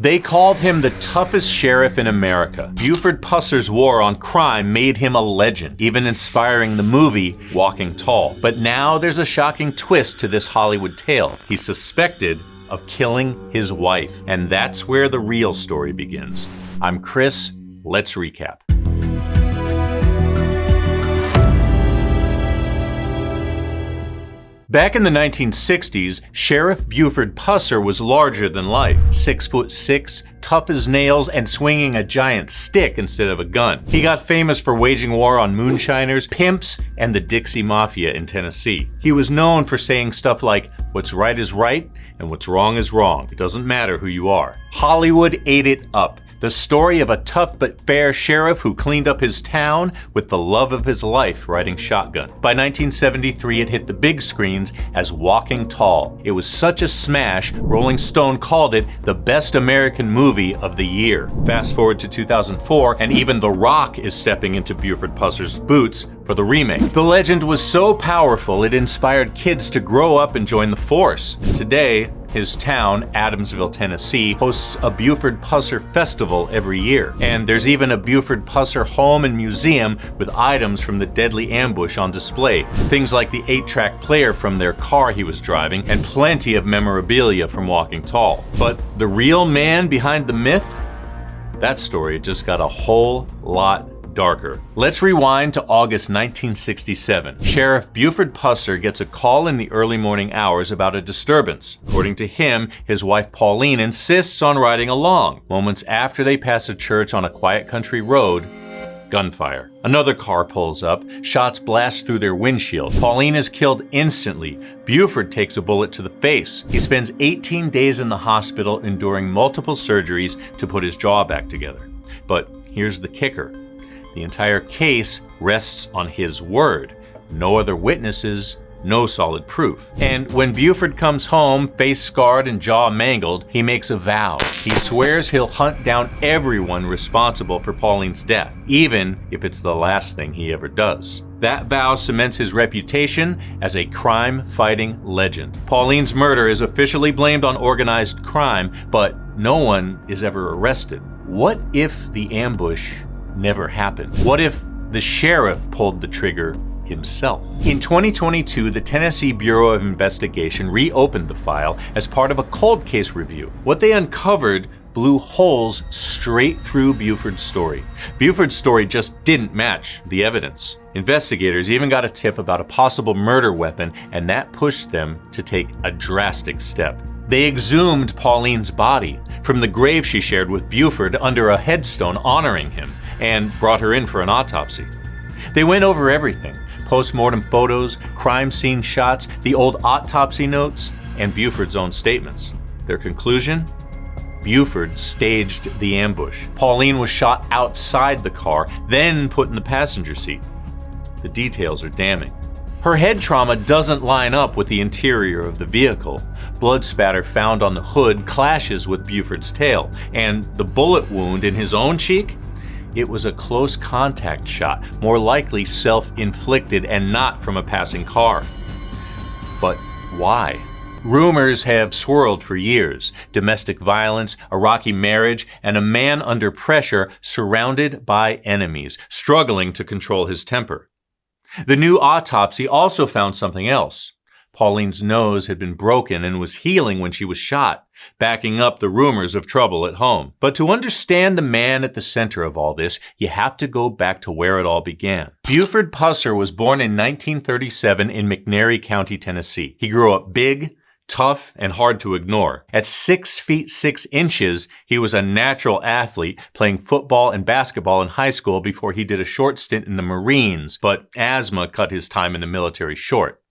They called him the toughest sheriff in America. Buford Pusser's war on crime made him a legend, even inspiring the movie Walking Tall. But now there's a shocking twist to this Hollywood tale. He's suspected of killing his wife, and that's where the real story begins. I'm Chris. Let's recap. Back in the 1960s, Sheriff Buford Pusser was larger than life. 6'6", tough as nails, and swinging a giant stick instead of a gun. He got famous for waging war on moonshiners, pimps, and the Dixie Mafia in Tennessee. He was known for saying stuff like, "What's right is right, and what's wrong is wrong. It doesn't matter who you are." Hollywood ate it up. The story of a tough but fair sheriff who cleaned up his town with the love of his life riding shotgun. By 1973, it hit the big screens as Walking Tall. It was such a smash, Rolling Stone called it the best American movie of the year. Fast forward to 2004, and even The Rock is stepping into Buford Pusser's boots for the remake. The legend was so powerful, it inspired kids to grow up and join the force. Today, his town, Adamsville, Tennessee, hosts a Buford Pusser festival every year. And there's even a Buford Pusser home and museum with items from the deadly ambush on display. Things like the 8-track player from their car he was driving, and plenty of memorabilia from Walking Tall. But the real man behind the myth? That story just got a whole lot darker. Let's rewind to August 1967. Sheriff Buford Pusser gets a call in the early morning hours about a disturbance. According to him, his wife Pauline insists on riding along. Moments after they pass a church on a quiet country road, gunfire. Another car pulls up, shots blast through their windshield. Pauline is killed instantly. Buford takes a bullet to the face. He spends 18 days in the hospital enduring multiple surgeries to put his jaw back together. But here's the kicker. The entire case rests on his word. No other witnesses, no solid proof. And when Buford comes home, face scarred and jaw mangled, he makes a vow. He swears he'll hunt down everyone responsible for Pauline's death, even if it's the last thing he ever does. That vow cements his reputation as a crime-fighting legend. Pauline's murder is officially blamed on organized crime, but no one is ever arrested. What if the ambush never happened? What if the sheriff pulled the trigger himself? In 2022, the Tennessee Bureau of Investigation reopened the file as part of a cold case review. What they uncovered blew holes straight through Buford's story. Buford's story just didn't match the evidence. Investigators even got a tip about a possible murder weapon, and that pushed them to take a drastic step. They exhumed Pauline's body from the grave she shared with Buford under a headstone honoring him, and brought her in for an autopsy. They went over everything: post-mortem photos, crime scene shots, the old autopsy notes, and Buford's own statements. Their conclusion? Buford staged the ambush. Pauline was shot outside the car, then put in the passenger seat. The details are damning. Her head trauma doesn't line up with the interior of the vehicle. Blood spatter found on the hood clashes with Buford's tail, and the bullet wound in his own cheek? It was a close contact shot, more likely self-inflicted and not from a passing car. But why? Rumors have swirled for years. Domestic violence, a rocky marriage, and a man under pressure surrounded by enemies, struggling to control his temper. The new autopsy also found something else. Pauline's nose had been broken and was healing when she was shot, backing up the rumors of trouble at home. But to understand the man at the center of all this, you have to go back to where it all began. Buford Pusser was born in 1937 in McNairy County, Tennessee. He grew up big, tough, and hard to ignore. At 6 feet 6 inches, he was a natural athlete, playing football and basketball in high school before he did a short stint in the Marines, but asthma cut his time in the military short.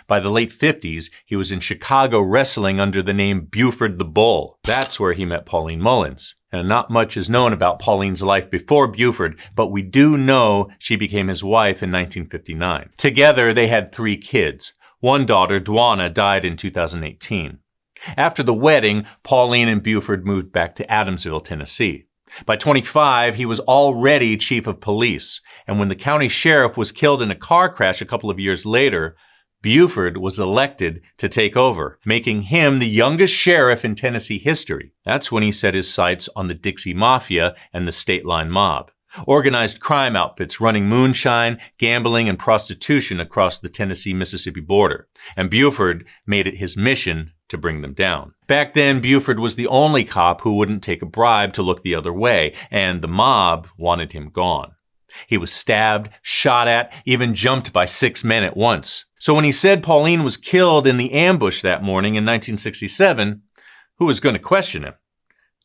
By the late 50s, he was in Chicago wrestling under the name Buford the Bull. That's where he met Pauline Mullins. And not much is known about Pauline's life before Buford, but we do know she became his wife in 1959. Together, they had 3 kids. One daughter, Dwana, died in 2018. After the wedding, Pauline and Buford moved back to Adamsville, Tennessee. By 25, he was already chief of police. And when the county sheriff was killed in a car crash a couple of years later, Buford was elected to take over, making him the youngest sheriff in Tennessee history. That's when he set his sights on the Dixie Mafia and the State Line Mob, organized crime outfits running moonshine, gambling, and prostitution across the Tennessee-Mississippi border. And Buford made it his mission to bring them down. Back then, Buford was the only cop who wouldn't take a bribe to look the other way, and the mob wanted him gone. He was stabbed, shot at, even jumped by 6 men at once. So when he said Pauline was killed in the ambush that morning in 1967, who was going to question him?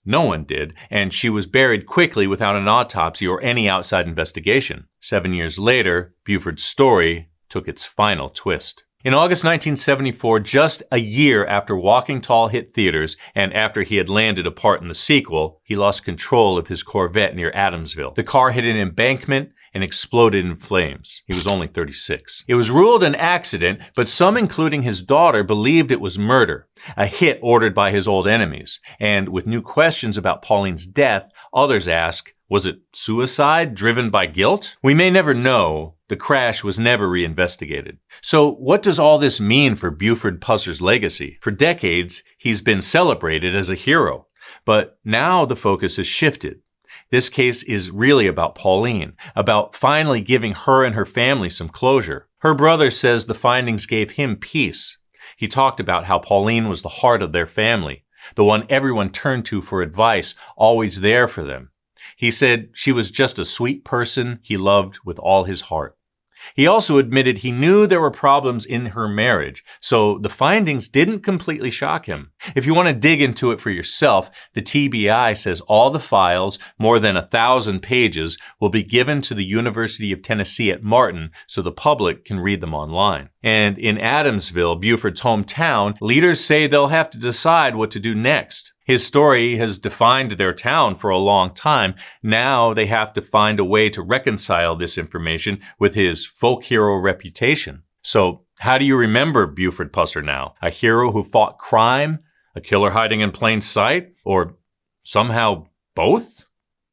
No one did, and she was buried quickly without an autopsy or any outside investigation. 7 years later, Buford's story took its final twist. In August 1974, just a year after Walking Tall hit theaters and after he had landed a part in the sequel, he lost control of his Corvette near Adamsville. The car hit an embankment and exploded in flames. He was only 36. It was ruled an accident, but some, including his daughter, believed it was murder, a hit ordered by his old enemies. And with new questions about Pauline's death, others ask, was it suicide driven by guilt? We may never know. The crash was never reinvestigated. So what does all this mean for Buford Pusser's legacy? For decades, he's been celebrated as a hero. But now the focus has shifted. This case is really about Pauline, about finally giving her and her family some closure. Her brother says the findings gave him peace. He talked about how Pauline was the heart of their family, the one everyone turned to for advice, always there for them. He said she was just a sweet person he loved with all his heart. He also admitted he knew there were problems in her marriage, so the findings didn't completely shock him. If you want to dig into it for yourself, the TBI says all the files, more than 1,000 pages, will be given to the University of Tennessee at Martin so the public can read them online. And in Adamsville, Buford's hometown, leaders say they'll have to decide what to do next. His story has defined their town for a long time. Now they have to find a way to reconcile this information with his folk hero reputation. So how do you remember Buford Pusser now? A hero who fought crime? A killer hiding in plain sight? Or somehow both?